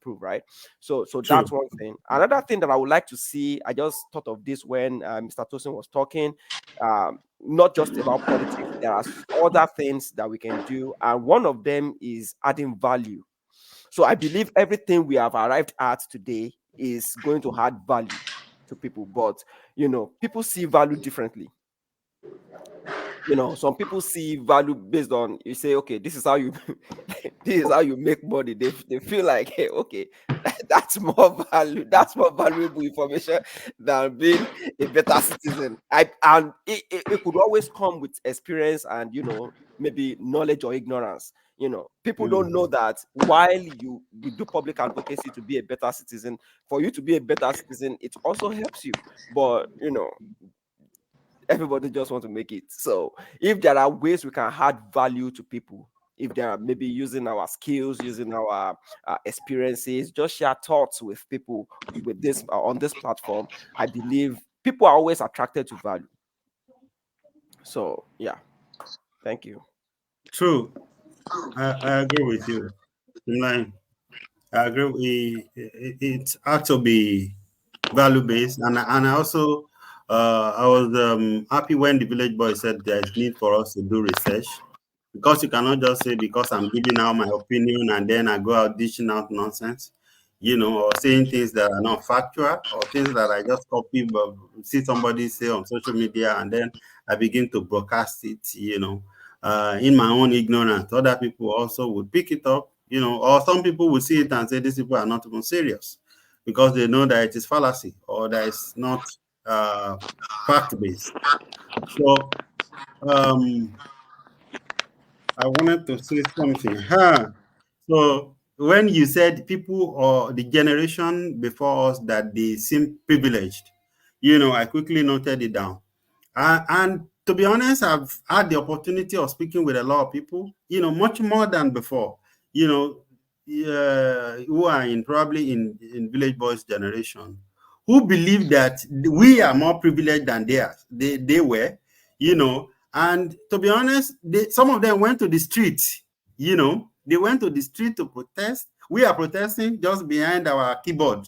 prove, right? So True. that's one thing. Another thing that I would like to see, I just thought of this when Mr. Tosin was talking, not just about politics. There are other things that we can do, and one of them is adding value. So I believe everything we have arrived at today is going to add value to people, but people see value differently. Some people see value based on, you say, okay, this is how you this is how you make money. They feel like, hey, okay, that's more value, that's more valuable information than being a better citizen. And it could always come with experience and maybe knowledge or ignorance. People don't Hmm. know that while you do public advocacy to be a better citizen, for you to be a better citizen, it also helps you. But everybody just want to make it. So if there are ways we can add value to people, if they are maybe using our skills, using our experiences, just share thoughts with people with this on this platform, I believe people are always attracted to value. So yeah, thank you. True. I agree with you. Like, I agree. It had to be value based, and I also I was happy when the village boy said there is need for us to do research, because you cannot just say because I'm giving out my opinion and then I go out dishing out nonsense, or saying things that are not factual, or things that I just copy but see somebody say on social media and then I begin to broadcast it, in my own ignorance. Other people also would pick it up, or some people would see it and say these people are not even serious because they know that it is fallacy or that it's not uh, fact based. So um, I wanted to say something. Huh. So when you said people or the generation before us that they seem privileged, I quickly noted it down. And to be honest, I've had the opportunity of speaking with a lot of people, much more than before, you know, who are in probably in Village Boys generation, who believe that we are more privileged than they were, and to be honest, some of them went to the street, they went to the street to protest. We are protesting just behind our keyboard,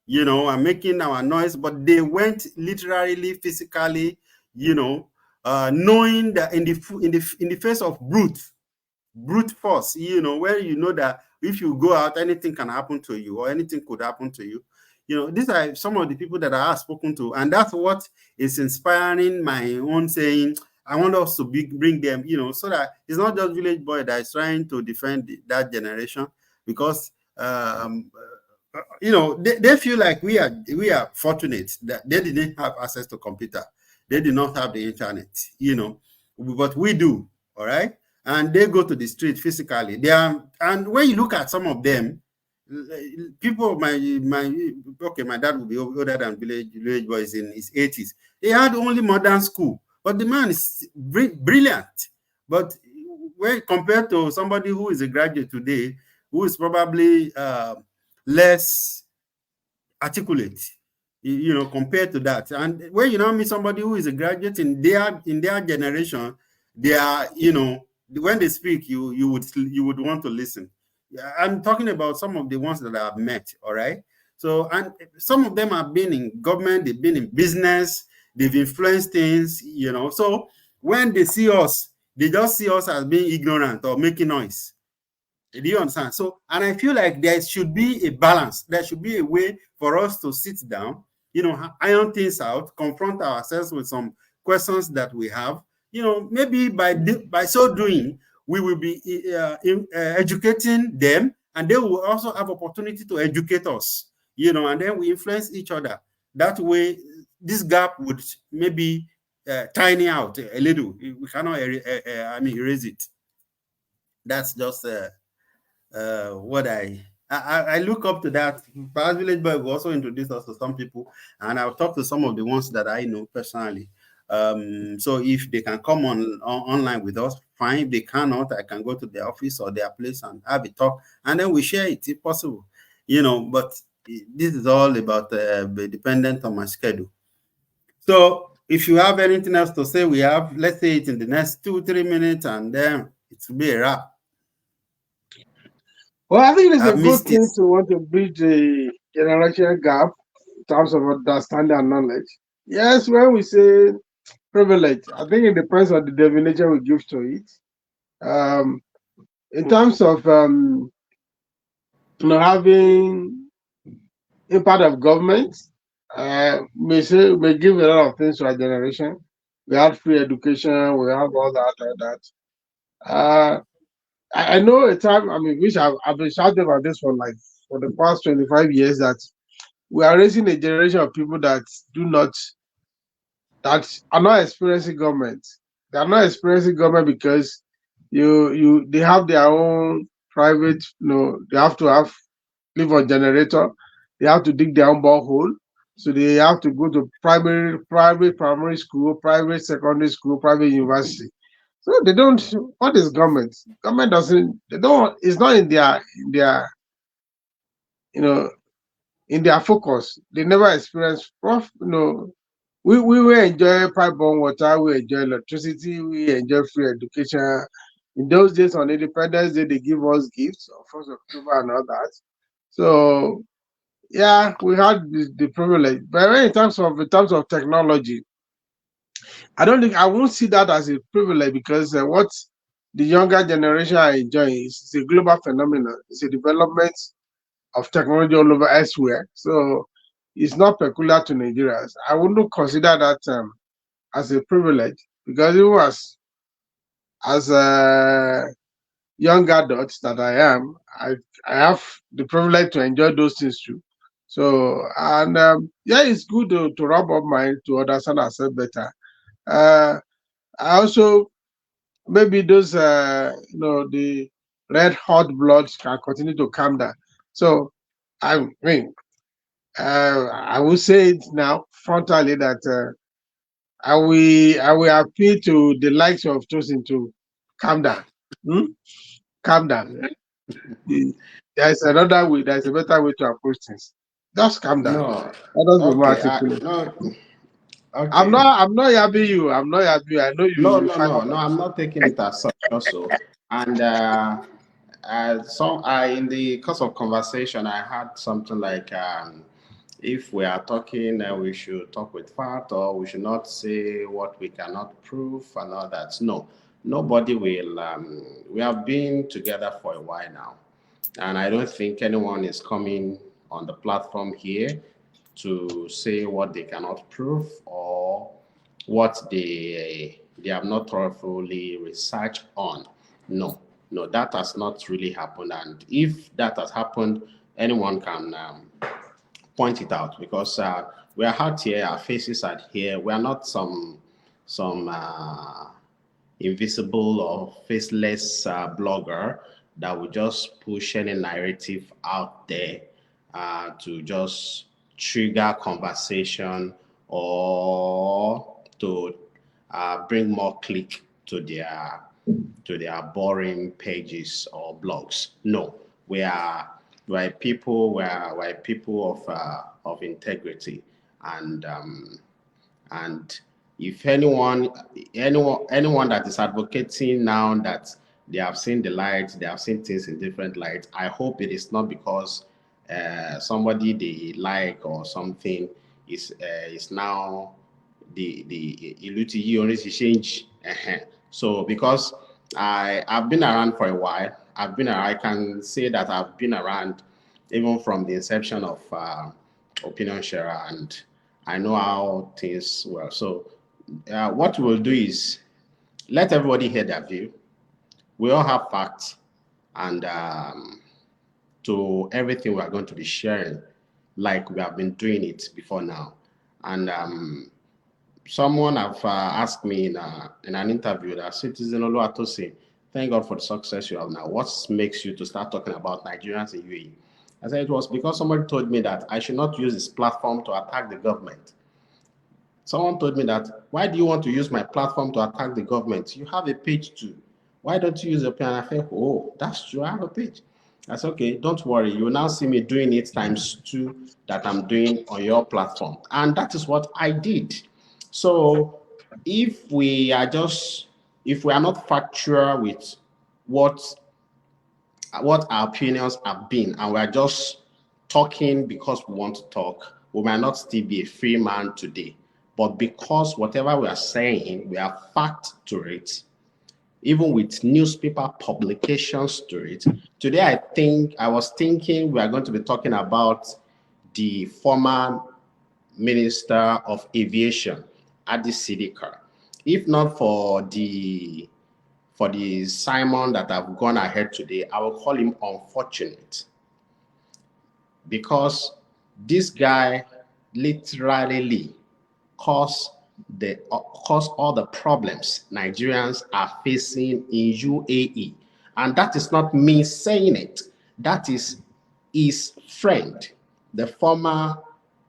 and making our noise, but they went literally, physically, knowing that in the face of brute force, where you know that if you go out, anything can happen to you or anything could happen to you. These are some of the people that I have spoken to, and that's what is inspiring my own saying. I want us to bring them, so that it's not just village boy that is trying to defend that generation, because they feel like we are fortunate that they didn't have access to computer, they did not have the internet, but we do. All right, and they go to the street physically. And when you look at some of them, people, my dad will be older than village boys in his 80s. He had only modern school, but the man is brilliant. But when compared to somebody who is a graduate today, who is probably less articulate, compared to that. And when you now meet somebody who is a graduate in their generation, they are, when they speak, you would want to listen. Yeah, I'm talking about some of the ones that I've met. All right. So, and some of them have been in government, they've been in business, they've influenced things, So when they see us, they just see us as being ignorant or making noise. Do you understand? So, and I feel like there should be a balance. There should be a way for us to sit down, iron things out, confront ourselves with some questions that we have. Maybe by so doing, we will be educating them, and they will also have opportunity to educate us. And then we influence each other. That way, this gap would maybe tiny out a little. We cannot, erase it. That's just what I look up to that. Perhaps Village Boy will also introduce us to some people, and I'll talk to some of the ones that I know personally. So if they can come online with us, fine. If they cannot, I can go to their office or their place and have a talk, and then we share it if possible. But this is all about be dependent on my schedule. So if you have anything else to say, let's say it in the next 2-3 minutes, and then it will be a wrap. Well, I think it's a I've good missed it. thing to want to bridge the generational gap in terms of understanding and knowledge. Yes, when we say privilege, I think it depends on the definition we give to it. In terms of having impact of government, may give a lot of things to our generation. We have free education, we have all that. I know a time, which I've been shouting about this for the past 25 years, that we are raising a generation of people that are not experiencing government. They are not experiencing government because they have their own private, they have to live on generator, they have to dig their own borehole. So they have to go to private primary school, private secondary school, private university. So they don't. What is government? Government doesn't. They don't. It's not you know, in their focus. They never experience prof. We will enjoy pipe-borne water. We enjoy electricity. We enjoy free education. In those days on Independence Day, they give us gifts on 1st October and all that. So yeah, we had the privilege. But when in terms of technology, I don't think I won't see that as a privilege because what the younger generation are enjoying is a global phenomenon. It's a development of technology all over elsewhere. So it's not peculiar to Nigerians. I wouldn't consider that as a privilege because it was as a young adult that I am, I have the privilege to enjoy those things too. So and yeah, it's good to rub up mind to understand ourselves better. Uh, I also maybe those the red hot bloods can continue to calm down. So I mean I will say it now frontally that I will appeal to the likes of Tosin to calm down. Hmm? Calm down. The- There's another way, there's a better way to approach things. Just calm down. No, Let us be more okay, articulate. no, I'm okay. not I'm not yabbing you. I'm not yabbing you. I know No, you no, fire no, no. back. I'm not taking it as such. Also, and in the course of conversation, I had something like, if we are talking, we should talk with fact, or we should not say what we cannot prove and all that. No, nobody will. We have been together for a while now, and I don't think anyone is coming on the platform here to say what they cannot prove or what they have not thoroughly researched on. No, no, that has not really happened. And if that has happened, anyone can point it out because we are out here, our faces are here. We are not some invisible or faceless blogger that will just push any narrative out there to just trigger conversation or to bring more click to their boring pages or blogs. No, we are people. We are people of integrity, and and if anyone that is advocating now that they have seen the light, they have seen things in different light, I hope it is not because somebody they like or something is now the ìlú tí only change. So because I've been around for a while, I can say that I've been around even from the inception of opinion sharer, and I know how things were. So what we'll do is let everybody hear their view. We all have facts, and to everything we are going to be sharing, like we have been doing it before now. And someone have asked me in an interview that Citizen Oluwatosin, thank God for the success you have now. What makes you to start talking about Nigerians in UAE? I said it was because somebody told me that I should not use this platform to attack the government. Someone told me that, why do you want to use my platform to attack the government? You have a page too. Why don't you use your page? And I said, oh, that's true. I have a page. I said, okay, don't worry. You will now see me doing it times two that I'm doing on your platform. And that is what I did. So if we are just, if we are not factual with what what our opinions have been, and we're just talking because we want to talk, we might not still be a free man today. But because whatever we are saying, we have fact to it, even with newspaper publications to it. Today, I was thinking we are going to be talking about the former Minister of Aviation, Adi Sidika. If not for the Simon that have gone ahead today, I will call him unfortunate because this guy literally caused cause all the problems Nigerians are facing in UAE. And that is not me saying it. That is his friend, the former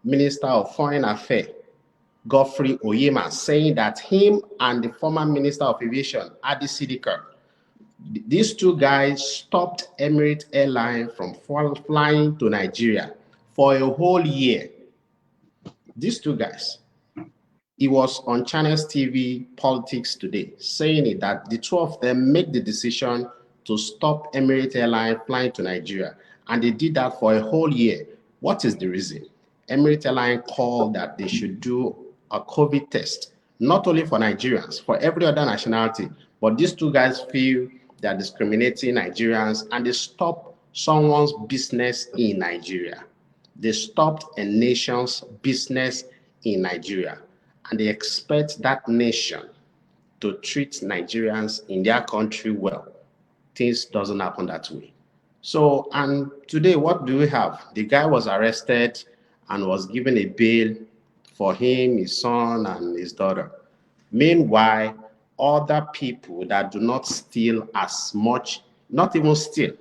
Minister of Foreign Affairs, Godfrey Oyema, saying that him and the former Minister of Aviation, Adi Sidika, these two guys stopped Emirates Airline from flying to Nigeria for a whole year. These two guys. He was on Channels TV Politics Today saying it that the two of them make the decision to stop Emirates Airline flying to Nigeria. And they did that for a whole year. What is the reason? Emirates Airline called that they should do a COVID test, not only for Nigerians, for every other nationality. But these two guys feel they are discriminating Nigerians and they stop someone's business in Nigeria. They stopped a nation's business in Nigeria, and they expect that nation to treat Nigerians in their country well. Things doesn't happen that way. So, and today, what do we have? The guy was arrested and was given a bail for him, his son, and his daughter. Meanwhile, other people that do not steal as much, not even steal,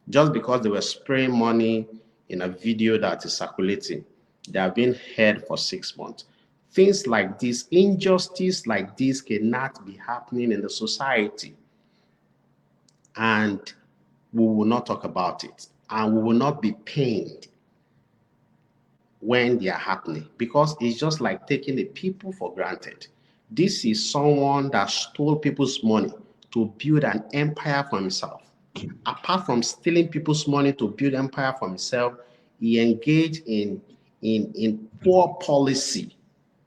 just because they were spraying money in a video that is circulating, they have been held for 6 months. Things like this, injustice like this cannot be happening in the society. And we will not talk about it. And we will not be pained when they are happening because it's just like taking the people for granted. This is someone that stole people's money to build an empire for himself. Apart from stealing people's money to build empire for himself, he engaged in poor policy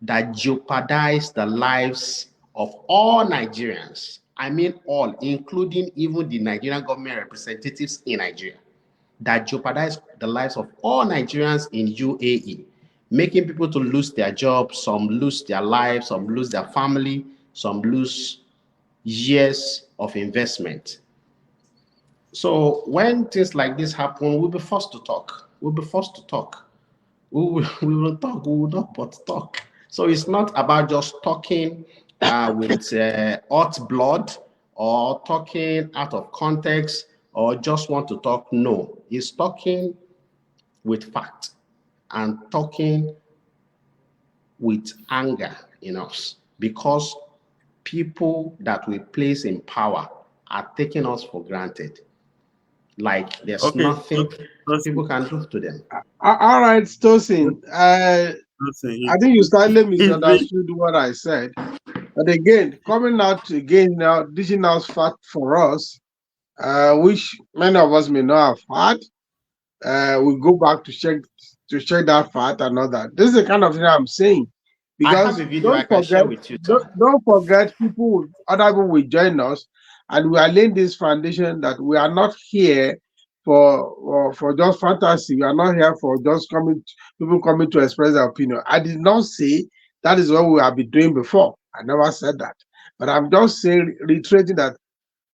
that jeopardized the lives of all Nigerians. I mean all, including even the Nigerian government representatives in Nigeria, that jeopardized the lives of all Nigerians in UAE, making people to lose their jobs, some lose their lives, some lose their family, some lose years of investment. So when things like this happen, we'll be forced to talk. We'll be forced to talk. We will talk. We will not but talk. So it's not about just talking with hot blood or talking out of context or just want to talk. No, it's talking with fact and talking with anger in us because people that we place in power are taking us for granted. Like there's Okay, nothing Tosin, people can do to them. All right, Tosin. Tosin, I think you slightly he's been misunderstood what I said. But again, coming out again now, dishing out fact for us, which many of us may not have had. We go back to check that fact and all that. This is the kind of thing I'm saying, I have because a video I can share with you, sir. don't forget other people will join us, and we are laying this foundation that we are not here for just fantasy. We are not here for just people coming to express their opinion. I did not say that is what we have been doing before. I never said that, but I'm just saying, reiterating that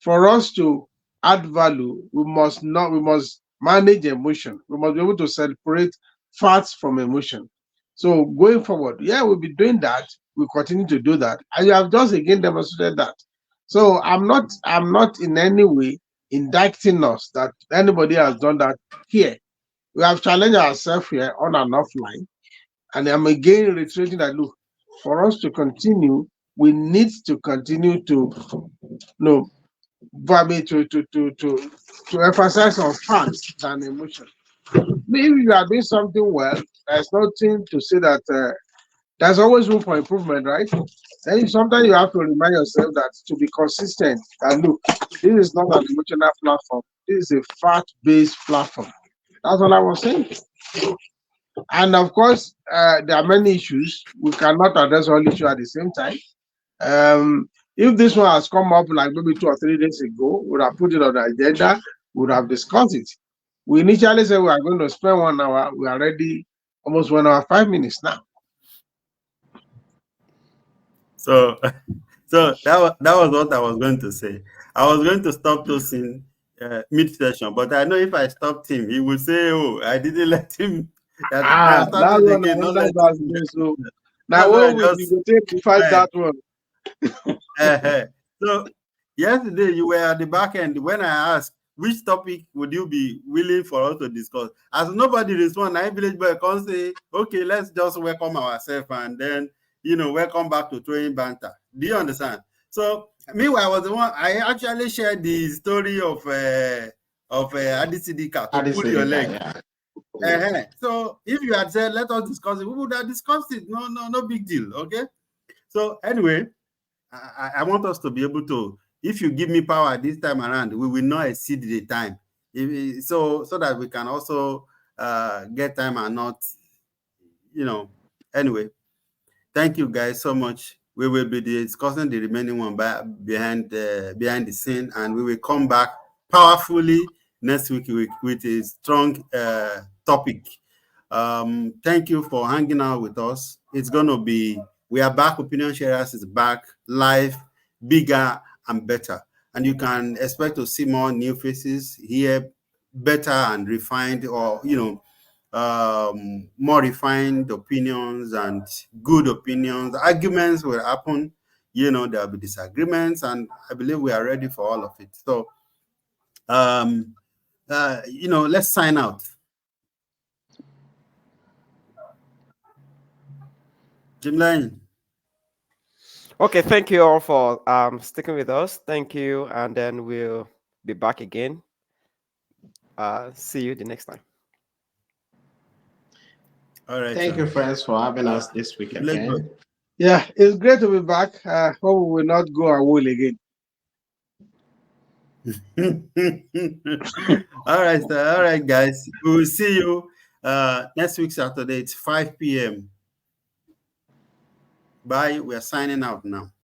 for us to add value, we must manage emotion. We must be able to separate facts from emotion. So going forward, yeah, we'll be doing that. We'll continue to do that. And you have just again demonstrated that. So I'm not in any way indicting us that anybody has done that here. We have challenged ourselves here on and offline. And I'm again reiterating that, look, for us to continue, we need to continue to, no, but me to emphasize on facts than emotion. Maybe if you are doing something well, there's nothing to say that there's always room for improvement, right? Then sometimes you have to remind yourself that to be consistent, that look, this is not an emotional platform. This is a fact-based platform. That's what I was saying. And of course, there are many issues. We cannot address all issues at the same time. Um, if this one has come up like maybe 2 or 3 days ago, we would have put it on the agenda, we would have discussed it. We initially said we are going to spend 1 hour. We are already almost 1 hour, 5 minutes now. so so that was what I was going to say. I was going to stop Tosin mid session, but I know if I stopped him, he would say, "Oh, I didn't let him." That I Ah, have that's started what again, not another letting class him is. get So it. now That's why I what we just will take to fight quiet. that one. So yesterday you were at the back end when I asked which topic would you be willing for us to discuss. As nobody respond, I village boy can say, okay, let's just welcome ourselves and then welcome back to throwing banter. Do you understand? So meanwhile, I was the one I actually shared the story of Adisidika to At this pull your Sedeka, leg. yeah. Mm. So if you had said let us discuss it, we would have discussed it. No big deal. Okay. So anyway, I want us to be able to, if you give me power this time around, we will not exceed the time. So that we can also get time and not, you know, anyway. Thank you guys so much. We will be discussing the remaining one behind the scene, and we will come back powerfully next week with a strong topic. Thank you for hanging out with us. It's gonna be, we are back. Opinion Sharers is back live, bigger and better, and you can expect to see more new faces here, better and refined, or more refined opinions and good opinions. Arguments will happen, there'll be disagreements, and I believe we are ready for all of it. So, let's sign out. Jim Lane. Okay, thank you all for sticking with us. Thank you, and then we'll be back again. See you the next time. All right, Thank sir. you, friends, for having us this week Lagos. again. Yeah, it's great to be back. Hope we will not go away again. All right, sir. All right, guys. We will see you next week, Saturday. It's 5 p.m. Bye. We are signing out now.